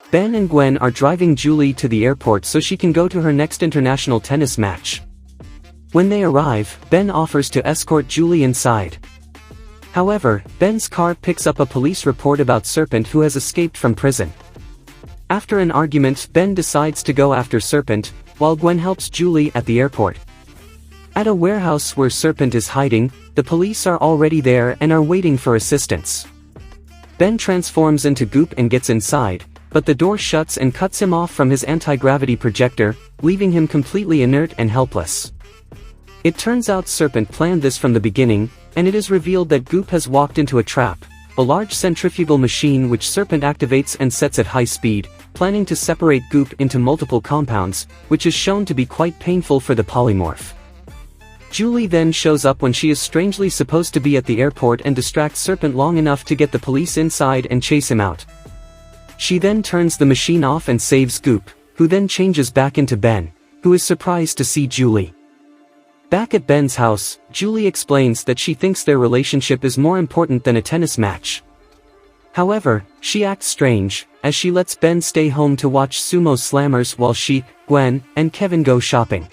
Ben and Gwen are driving Julie to the airport so she can go to her next international tennis match. When they arrive, Ben offers to escort Julie inside. However, Ben's car picks up a police report about Serpent who has escaped from prison. After an argument, Ben decides to go after Serpent, while Gwen helps Julie at the airport. At a warehouse where Serpent is hiding, the police are already there and are waiting for assistance. Ben transforms into Goop and gets inside, but the door shuts and cuts him off from his anti-gravity projector, leaving him completely inert and helpless. It turns out Serpent planned this from the beginning, and it is revealed that Goop has walked into a trap, a large centrifugal machine which Serpent activates and sets at high speed, planning to separate Goop into multiple compounds, which is shown to be quite painful for the polymorph. Julie then shows up when she is strangely supposed to be at the airport and distracts Serpent long enough to get the police inside and chase him out. She then turns the machine off and saves Goop, who then changes back into Ben, who is surprised to see Julie. Back at Ben's house, Julie explains that she thinks their relationship is more important than a tennis match. However, she acts strange, as she lets Ben stay home to watch sumo slammers while she, Gwen, and Kevin go shopping.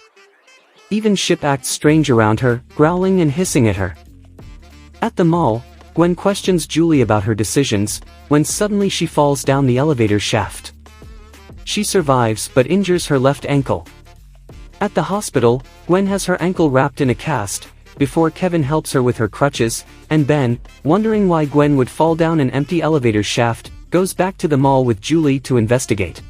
Even Ship acts strange around her, growling and hissing at her. At the mall, Gwen questions Julie about her decisions, when suddenly she falls down the elevator shaft. She survives but injures her left ankle. At the hospital, Gwen has her ankle wrapped in a cast, before Kevin helps her with her crutches, and Ben, wondering why Gwen would fall down an empty elevator shaft, goes back to the mall with Julie to investigate.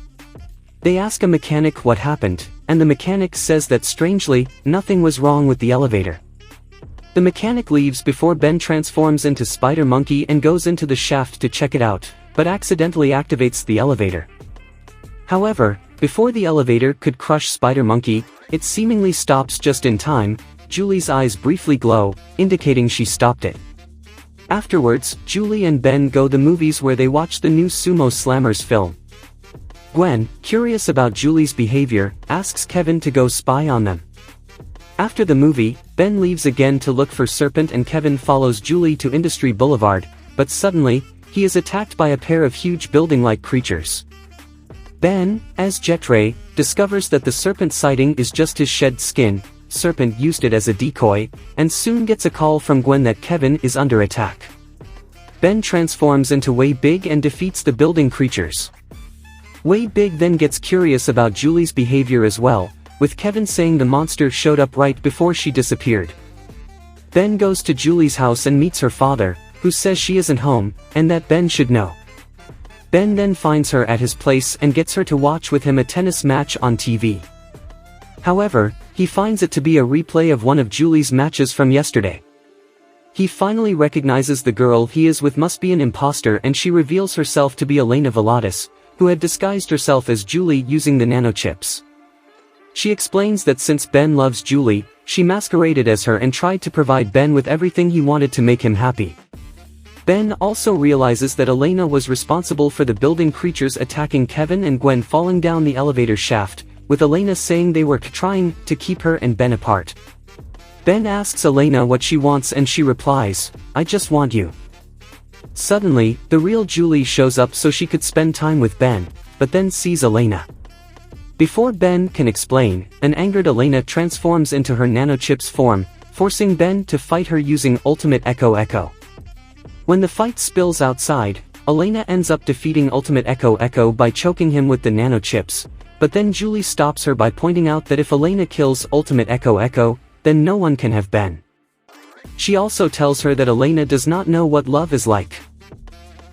They ask a mechanic what happened, and the mechanic says that strangely, nothing was wrong with the elevator. The mechanic leaves before Ben transforms into Spider Monkey and goes into the shaft to check it out, but accidentally activates the elevator. However, before the elevator could crush Spider Monkey, it seemingly stops just in time. Julie's eyes briefly glow, indicating she stopped it. Afterwards, Julie and Ben go to the movies where they watch the new Sumo Slammers film. Gwen, curious about Julie's behavior, asks Kevin to go spy on them. After the movie, Ben leaves again to look for Serpent and Kevin follows Julie to Industry Boulevard, but suddenly, he is attacked by a pair of huge building-like creatures. Ben, as Jetray, discovers that the Serpent sighting is just his shed skin. Serpent used it as a decoy, and soon gets a call from Gwen that Kevin is under attack. Ben transforms into Way Big and defeats the building creatures. Way Big then gets curious about Julie's behavior as well, with Kevin saying the monster showed up right before she disappeared. Ben goes to Julie's house and meets her father, who says she isn't home, and that Ben should know. Ben then finds her at his place and gets her to watch with him a tennis match on TV. However, he finds it to be a replay of one of Julie's matches from yesterday. He finally recognizes the girl he is with must be an imposter and she reveals herself to be Elena Volatis, who had disguised herself as Julie using the nanochips. She explains that since Ben loves Julie, she masqueraded as her and tried to provide Ben with everything he wanted to make him happy. Ben also realizes that Elena was responsible for the building creatures attacking Kevin and Gwen falling down the elevator shaft, with Elena saying they were trying to keep her and Ben apart. Ben asks Elena what she wants and she replies, "I just want you." Suddenly, the real Julie shows up so she could spend time with Ben, but then sees Elena. Before Ben can explain, an angered Elena transforms into her nanochips form, forcing Ben to fight her using Ultimate Echo Echo. When the fight spills outside, Elena ends up defeating Ultimate Echo Echo by choking him with the nanochips, but then Julie stops her by pointing out that if Elena kills Ultimate Echo Echo, then no one can have Ben. She also tells her that Elena does not know what love is like.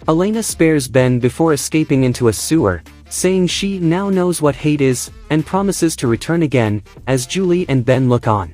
Elena spares Ben before escaping into a sewer, saying she now knows what hate is, and promises to return again, as Julie and Ben look on.